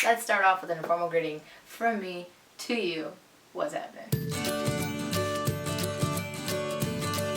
Let's start off with an informal greeting from me to you. What's happening?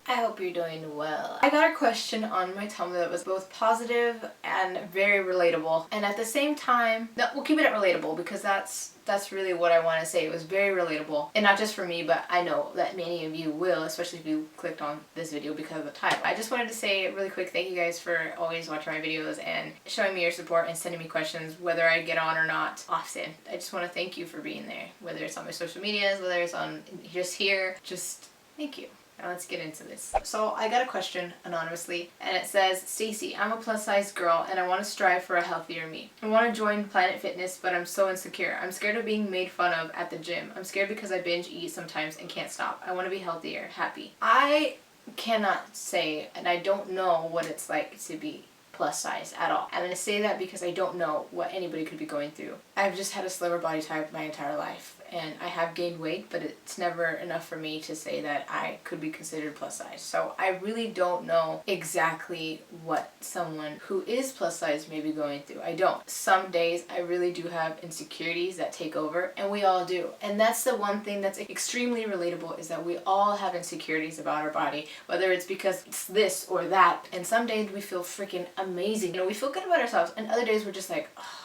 I hope you're doing well. I got a question on my Tumblr that was both positive and very relatable, and at the same time, no, we'll keep it at relatable because that's really what I want to say. It was very relatable, and not just for me, but I know that many of you will, especially if you clicked on this video because of the title. I just wanted to say really quick thank you guys for always watching my videos and showing me your support and sending me questions whether I get on or not often. I just want to thank you for being there, whether it's on my social medias, whether it's on just here, just thank you. Now let's get into this. So I got a question anonymously, and it says, Stacy, I'm a plus size girl and I want to strive for a healthier me. I want to join Planet Fitness, but I'm so insecure. I'm scared of being made fun of at the gym. I'm scared because I binge eat sometimes and can't stop. I want to be healthier, happy. I cannot say, and I don't know what it's like to be plus size at all. I'm going to say that because I don't know what anybody could be going through. I've just had a slimmer body type my entire life, and I have gained weight, but it's never enough for me to say that I could be considered plus size. So I really don't know exactly what someone who is plus size may be going through. I don't. Some days I really do have insecurities that take over, and we all do. And that's the one thing that's extremely relatable, is that we all have insecurities about our body, whether it's because it's this or that. And some days we feel freaking amazing. You know, we feel good about ourselves, and other days we're just like, oh,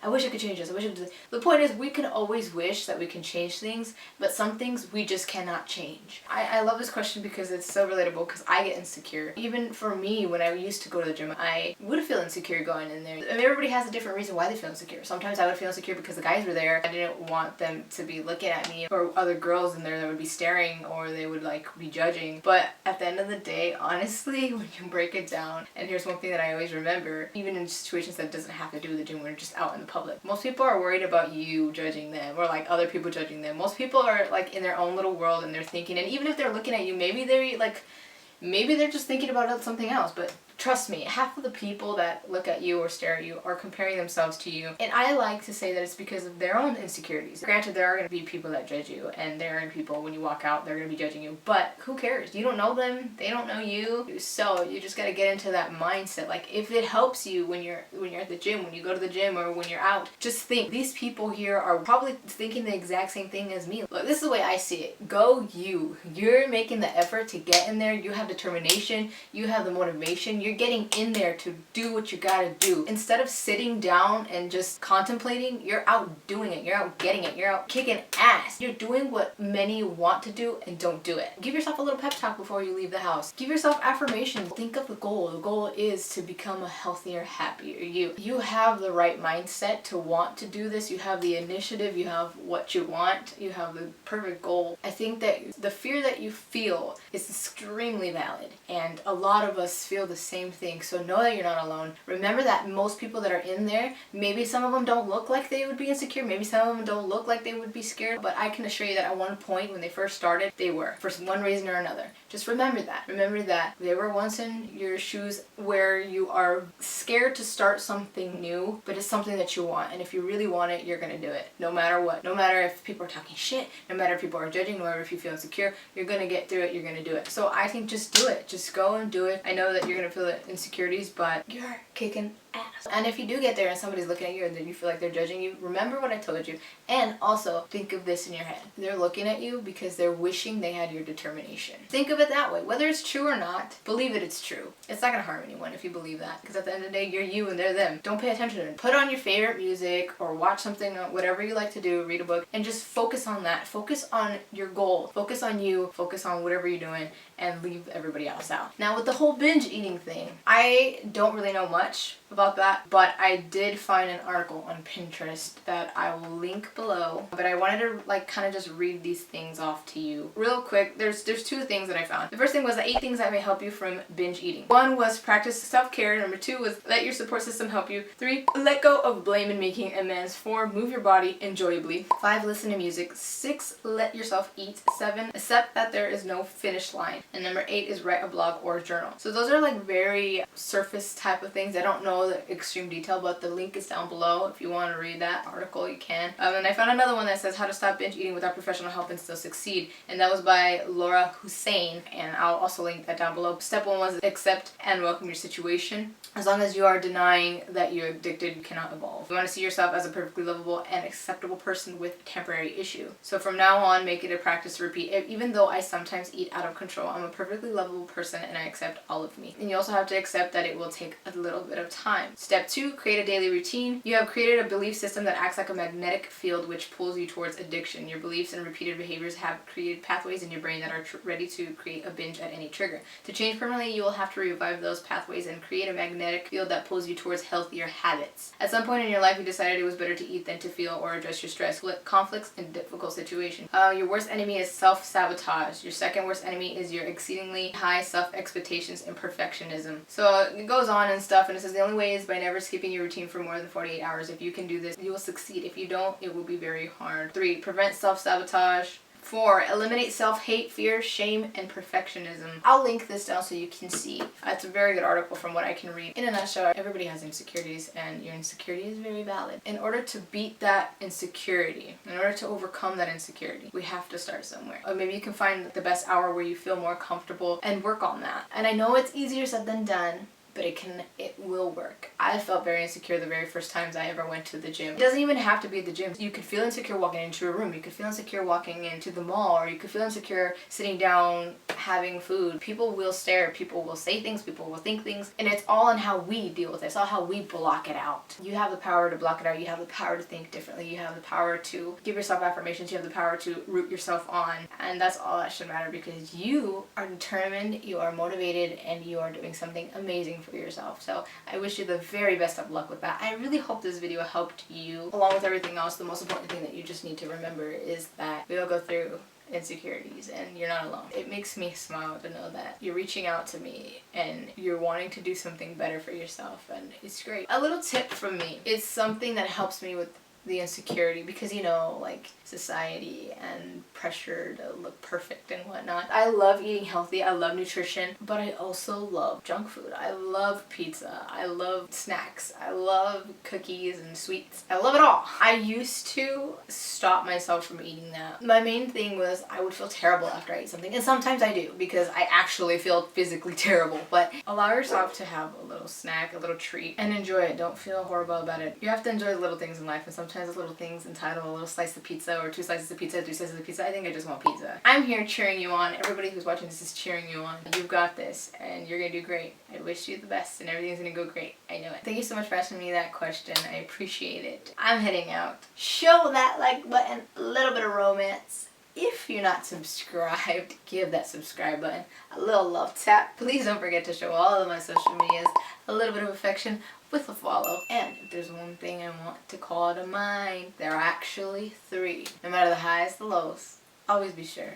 I wish I could change this. I wish I could. The point is, we can always wish that we can change things, but some things we just cannot change. I love this question because it's so relatable, because I get insecure. Even for me, when I used to go to the gym, I would feel insecure going in there. I mean, everybody has a different reason why they feel insecure. Sometimes I would feel insecure because the guys were there. I didn't want them to be looking at me, or other girls in there that would be staring, or they would like be judging. But at the end of the day, honestly, when you break it down, and here's one thing that I always remember, even in situations that doesn't have to do with the gym, when you're just out in the public. Most people are worried about you judging them, or like other people judging them. Most people are like in their own little world, and they're thinking, and even if they're looking at you, maybe they're just thinking about something else. But trust me, half of the people that look at you or stare at you are comparing themselves to you. And I like to say that it's because of their own insecurities. Granted, there are going to be people that judge you, and there are people, when you walk out, they're going to be judging you. But who cares? You don't know them. They don't know you. So you just got to get into that mindset. Like, if it helps you when you're at the gym, when you go to the gym, or when you're out, just think, these people here are probably thinking the exact same thing as me. Look, this is the way I see it. Go you. You're making the effort to get in there. You have determination. You have the motivation. You're getting in there to do what you gotta do. Instead of sitting down and just contemplating, you're out doing it. You're out getting it. You're out kicking ass. You're doing what many want to do and don't do it. Give yourself a little pep talk before you leave the house. Give yourself affirmations. Think of the goal. The goal is to become a healthier, happier you. You have the right mindset to want to do this. You have the initiative. You have what you want. You have the perfect goal. I think that the fear that you feel is extremely valid, and a lot of us feel the same thing. So know that you're not alone. Remember that most people that are in there, maybe some of them don't look like they would be insecure, maybe some of them don't look like they would be scared, but I can assure you that at one point when they first started, they were, for one reason or another. Just remember that. Remember that they were once in your shoes, where you are scared to start something new, but it's something that you want, and if you really want it, you're gonna do it, no matter what. No matter if people are talking shit, no matter if people are judging, no matter if you feel insecure, you're gonna get through it, you're gonna do it. So I think just do it. Just go and do it. I know that you're gonna feel insecurities, but you're kicking ass. And if you do get there and somebody's looking at you and then you feel like they're judging you, remember what I told you. And also think of this in your head. They're looking at you because they're wishing they had your determination. Think of it that way. Whether it's true or not, believe it's true. It's not gonna harm anyone if you believe that, because at the end of the day, you're you and they're them. Don't pay attention to it. Put on your favorite music or watch something, whatever you like to do, read a book, and just focus on that. Focus on your goal. Focus on you. Focus on whatever you're doing, and leave everybody else out. Now, with the whole binge eating thing, I don't really know much about that, but I did find an article on Pinterest that I will link below. But I wanted to like kind of just read these things off to you real quick. There's two things that I found. The first thing was the 8 things that may help you from binge eating. 1 was practice self-care. Number 2 was let your support system help you. 3, let go of blame and making amends. 4, move your body enjoyably. 5, listen to music. 6, let yourself eat. 7, accept that there is no finish line. And number 8 is write a blog or a journal. So those are like very surface type of things. I don't know know the extreme detail, but the link is down below. If you want to read that article, you can. And I found another one that says how to stop binge eating without professional help and still succeed. And that was by Laura Hussein. And I'll also link that down below. Step 1 was accept and welcome your situation. As long as you are denying that you're addicted, you cannot evolve. You want to see yourself as a perfectly lovable and acceptable person with a temporary issue. So from now on, make it a practice to repeat. Even though I sometimes eat out of control, I'm a perfectly lovable person and I accept all of me. And you also have to accept that it will take a little bit of time. Step 2, create a daily routine. You have created a belief system that acts like a magnetic field which pulls you towards addiction. Your beliefs and repeated behaviors have created pathways in your brain that are ready to create a binge at any trigger. To change permanently, you will have to revive those pathways and create a magnetic field that pulls you towards healthier habits. At some point in your life, you decided it was better to eat than to feel or address your stress, conflicts, and difficult situations. Your worst enemy is self-sabotage. Your second worst enemy is your exceedingly high self-expectations and perfectionism. So it goes on and stuff, and it says the only way is by never skipping your routine for more than 48 hours. If you can do this, you will succeed. If you don't, it will be very hard. 3, prevent self-sabotage. 4, eliminate self-hate, fear, shame, and perfectionism. I'll link this down so you can see. It's a very good article from what I can read. In a nutshell, everybody has insecurities and your insecurity is very valid. In order to beat that insecurity, in order to overcome that insecurity, we have to start somewhere. Or maybe you can find the best hour where you feel more comfortable and work on that. And I know it's easier said than done, but it will work. I felt very insecure the very first times I ever went to the gym. It doesn't even have to be the gym. You could feel insecure walking into a room. You could feel insecure walking into the mall, or you could feel insecure sitting down having food. People will stare, people will say things, people will think things, and it's all on how we deal with it. It's all how we block it out. You have the power to block it out. You have the power to think differently. You have the power to give yourself affirmations. You have the power to root yourself on, and that's all that should matter, because you are determined, you are motivated, and you are doing something amazing for yourself. So I wish you the very best of luck with that. I really hope this video helped you. Along with everything else, the most important thing that you just need to remember is that we all go through insecurities and you're not alone. It makes me smile to know that you're reaching out to me and you're wanting to do something better for yourself, and it's great. A little tip from me, it's something that helps me with the insecurity, because you know, like society and pressure to look perfect and whatnot. I love eating healthy, I love nutrition, but I also love junk food. I love pizza, I love snacks, I love cookies and sweets. I love it all. I used to stop myself from eating that. My main thing was I would feel terrible after I eat something, and sometimes I do because I actually feel physically terrible, but allow yourself to have a little snack, a little treat, and enjoy it. Don't feel horrible about it. You have to enjoy the little things in life, and sometimes the little things entitle a little slice of pizza, or 2 slices of pizza, 3 slices of pizza. I think I just want pizza. I'm here cheering you on. Everybody who's watching this is cheering you on. You've got this, and you're gonna do great. I wish you the best, and everything's gonna go great. I know it. Thank you so much for asking me that question. I appreciate it. I'm heading out. Show that like button, a little bit of romance. If you're not subscribed, give that subscribe button a little love tap. Please don't forget to show all of my social medias a little bit of affection with a follow. And if there's one thing I want to call to mind, there are actually 3. No matter the highs, the lows, always be sure,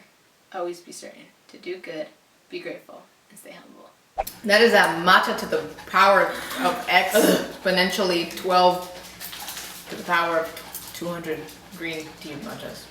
always be certain to do good, be grateful, and stay humble. That is that matcha to the power of exponentially 12 to the power of 200 green tea matchas.